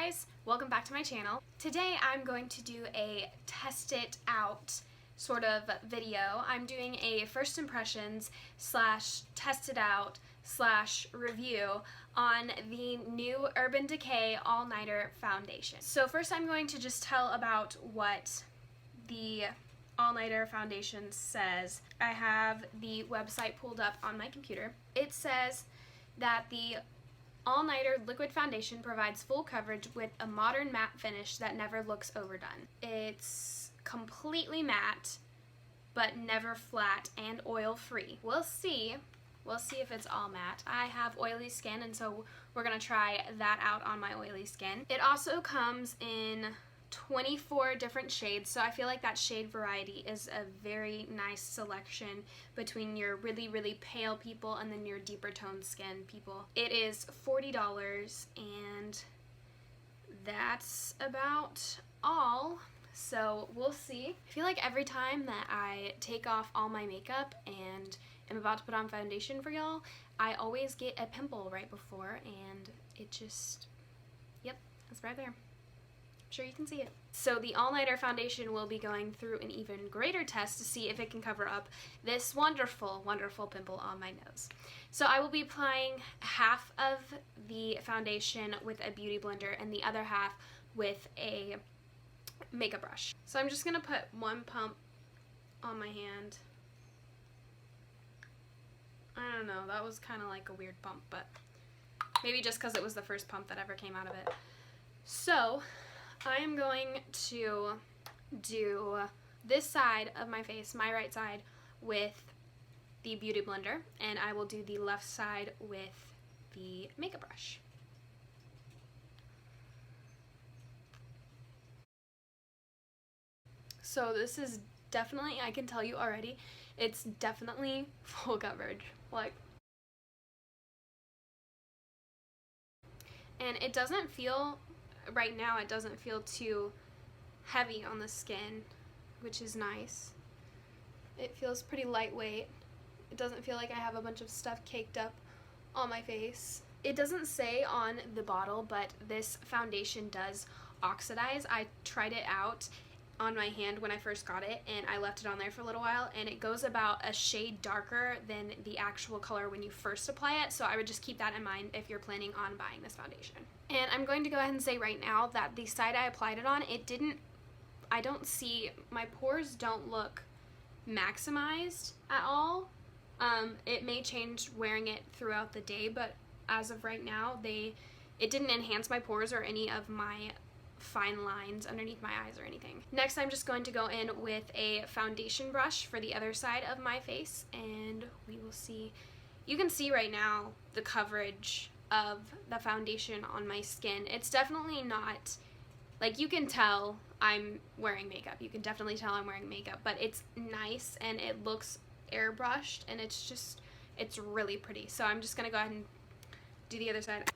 guys, welcome back to my channel. Today I'm going to do a test it out sort of video. I'm doing a first impressions slash test it out slash review on the new Urban Decay All-Nighter Foundation. So first I'm going to just tell about what the All-Nighter Foundation says. I have the website pulled up on my computer. It says that the All-Nighter Liquid Foundation provides full coverage with a modern matte finish that never looks overdone. It's completely matte, but never flat and oil-free. We'll see if it's all matte. I have oily skin, and so we're gonna try that out on my oily skin. It also comes in 24 different shades, so I feel like that shade variety is a very nice selection between your really pale people and then your deeper toned skin people. It is $40 and that's about all, so we'll see. I feel like every time that I take off all my makeup and am about to put on foundation for y'all, I always get a pimple right before, and it just, yep, it's right there. Sure you can see it. So the All-Nighter Foundation will be going through an even greater test to see if it can cover up this wonderful pimple on my nose. So I will be applying half of the foundation with a beauty blender and the other half with a makeup brush. So I'm just gonna put one pump on my hand. I don't know, that was kind of like a weird pump, but maybe just because it was the first pump that ever came out of it. So I am going to do this side of my face, my right side, with the beauty blender, and I will do the left side with the makeup brush. So this is definitely, I can tell you already, it's definitely full coverage. Like, and it doesn't feel, right now it doesn't feel too heavy on the skin, which is nice. It feels pretty lightweight. It doesn't feel like I have a bunch of stuff caked up on my face. It doesn't say on the bottle, but this foundation does oxidize. I tried it out on my hand when I first got it, and I left it on there for a little while, and it goes about a shade darker than the actual color when you first apply it, so I would just keep that in mind if you're planning on buying this foundation. And I'm going to go ahead and say right now that the side I applied it on, I don't see, my pores don't look maximized at all. It may change wearing it throughout the day, but as of right now, it didn't enhance my pores or any of my fine lines underneath my eyes or anything. Next, I'm just going to go in with a foundation brush for the other side of my face, and we will see. You can see right now the coverage of the foundation on my skin. It's definitely not, like, you can tell I'm wearing makeup. You can definitely tell I'm wearing makeup, but it's nice and it looks airbrushed, and it's really pretty. So I'm just gonna go ahead and do the other side.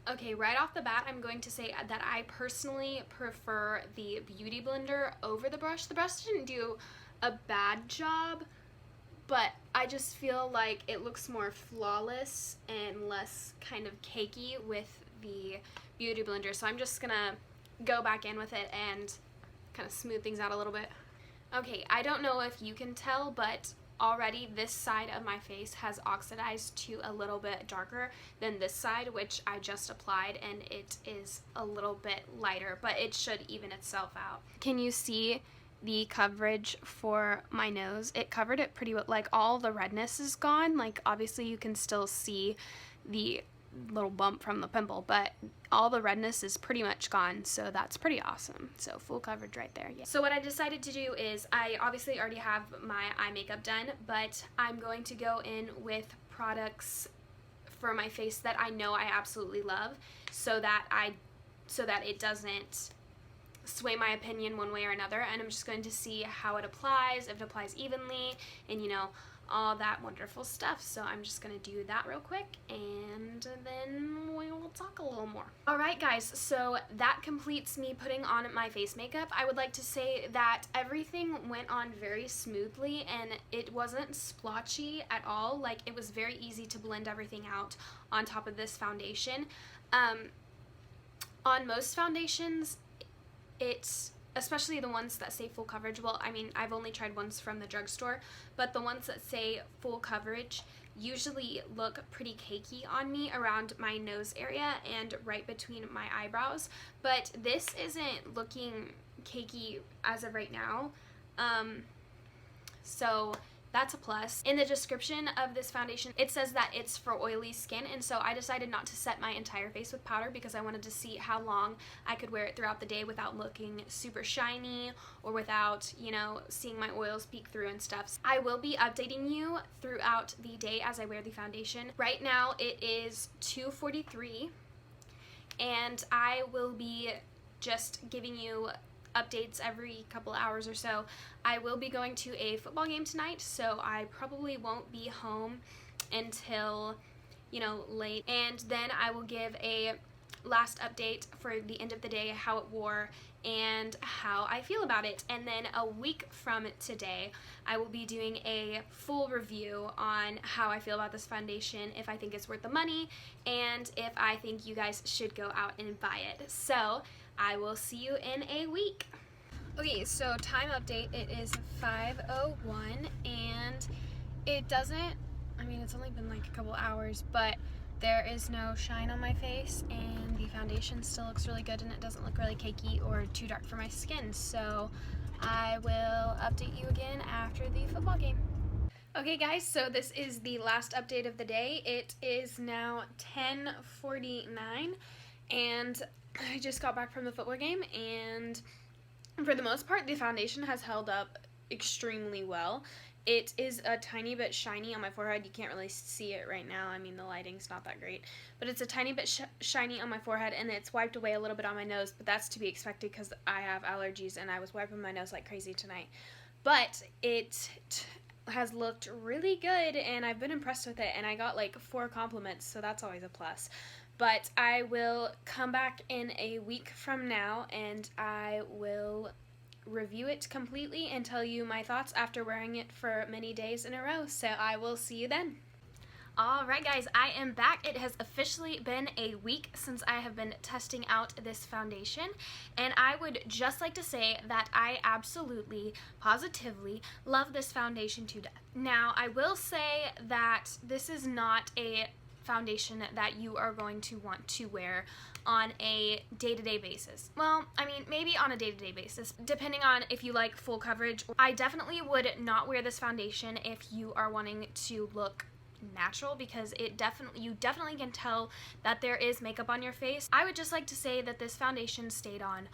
Okay, right off the bat, I'm going to say that I personally prefer the beauty blender over the brush. The brush didn't do a bad job, but I just feel like it looks more flawless and less kind of cakey with the beauty blender. So I'm just gonna go back in with it and kind of smooth things out a little bit. Okay, I don't know if you can tell, but already this side of my face has oxidized to a little bit darker than this side, which I just applied, and it is a little bit lighter, but it should even itself out. Can you see the coverage for my nose? It covered it pretty well. Like, all the redness is gone. Like, obviously you can still see the little bump from the pimple, but all the redness is pretty much gone, so that's pretty awesome. So full coverage right there. Yeah. So what I decided to do is, I obviously already have my eye makeup done, but I'm going to go in with products for my face that I know I absolutely love, so that it doesn't sway my opinion one way or another, and I'm just going to see how it applies, if it applies evenly, and all that wonderful stuff. So I'm just gonna do that real quick and then we will talk a little more. Alright guys, so that completes me putting on my face makeup. I would like to say that everything went on very smoothly and it wasn't splotchy at all. Like, it was very easy to blend everything out on top of this foundation. On most foundations, it's, especially the ones that say full coverage, well, I mean, I've only tried ones from the drugstore, but the ones that say full coverage usually look pretty cakey on me around my nose area and right between my eyebrows, but this isn't looking cakey as of right now, so that's a plus. In the description of this foundation, it says that it's for oily skin, and so I decided not to set my entire face with powder because I wanted to see how long I could wear it throughout the day without looking super shiny or without, you know, seeing my oils peek through and stuff. I will be updating you throughout the day as I wear the foundation. Right now it is 2:43, and I will be just giving you updates every couple hours or so. I will be going to a football game tonight, so I probably won't be home until, you know, late, and then I will give a last update for the end of the day, how it wore and how I feel about it. And then a week from today I will be doing a full review on how I feel about this foundation, if I think it's worth the money, and if I think you guys should go out and buy it. So I will see you in a week. Okay, so time update, it is 5:01 and it doesn't, I mean, it's only been like a couple hours, but there is no shine on my face and the foundation still looks really good and it doesn't look really cakey or too dark for my skin. So I will update you again after the football game. Okay guys, so this is the last update of the day. It is now 10:49 and I just got back from the football game, and for the most part the foundation has held up extremely well. It is a tiny bit shiny on my forehead. You can't really see it right now. I mean, the lighting's not that great, but it's a tiny bit shiny on my forehead, and it's wiped away a little bit on my nose, but that's to be expected because I have allergies and I was wiping my nose like crazy tonight. But it has looked really good and I've been impressed with it, and I got like 4 compliments, so that's always a plus. But I will come back in a week from now and I will review it completely and tell you my thoughts after wearing it for many days in a row. So I will see you then. Alright guys, I am back. It has officially been a week since I have been testing out this foundation, and I would just like to say that I absolutely, positively love this foundation to death. Now, I will say that this is not a foundation that you are going to want to wear on a day-to-day basis. Well, I mean, maybe on a day-to-day basis, depending on if you like full coverage. I definitely would not wear this foundation if you are wanting to look natural, because you definitely can tell that there is makeup on your face. I would just like to say that this foundation stayed on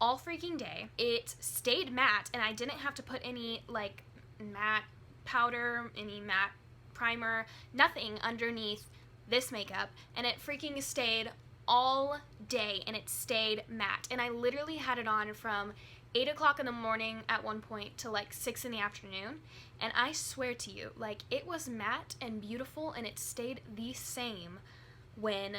all freaking day. It stayed matte, and I didn't have to put any like matte powder, any matte primer, nothing underneath this makeup, and it freaking stayed all day and it stayed matte. And I literally had it on from 8 o'clock in the morning at one point to like 6 in the afternoon, and I swear to you, like, it was matte and beautiful, and it stayed the same when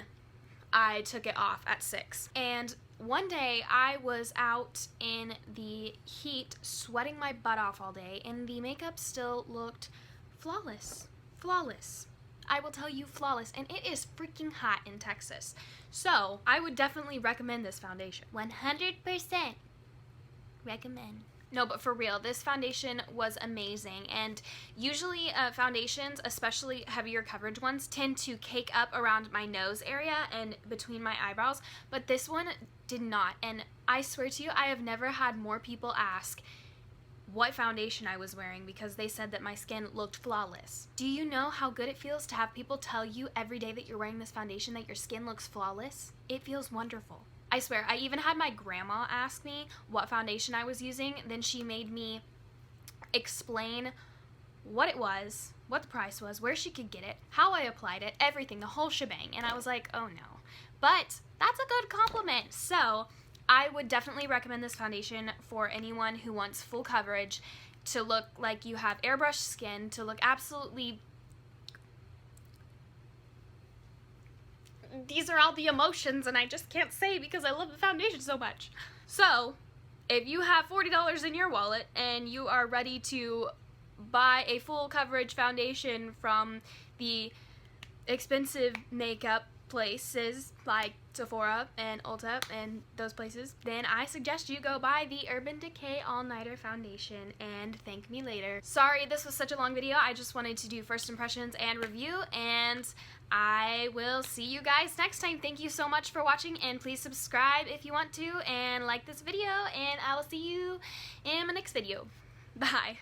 I took it off at 6. And one day I was out in the heat sweating my butt off all day, and the makeup still looked flawless. Flawless. I will tell you, flawless, and it is freaking hot in Texas. So I would definitely recommend this foundation. 100% recommend. No, but for real, this foundation was amazing, and usually foundations, especially heavier coverage ones, tend to cake up around my nose area and between my eyebrows, but this one did not. And I swear to you, I have never had more people ask what foundation I was wearing because they said that my skin looked flawless. Do you know how good it feels to have people tell you every day that you're wearing this foundation that your skin looks flawless? It feels wonderful. I swear, I even had my grandma ask me what foundation I was using. Then she made me explain what it was, what the price was, where she could get it, how I applied it, everything, the whole shebang. And I was like, oh no. But that's a good compliment. So I would definitely recommend this foundation for anyone who wants full coverage to look like you have airbrushed skin, to look absolutely... These are all the emotions, and I just can't say because I love the foundation so much. So, if you have $40 in your wallet and you are ready to buy a full coverage foundation from the expensive makeup places like Sephora and Ulta and those places, then I suggest you go buy the Urban Decay All Nighter Foundation and thank me later. Sorry this was such a long video. I just wanted to do first impressions and review, and I will see you guys next time. Thank you so much for watching, and please subscribe if you want to and like this video, and I will see you in my next video. Bye.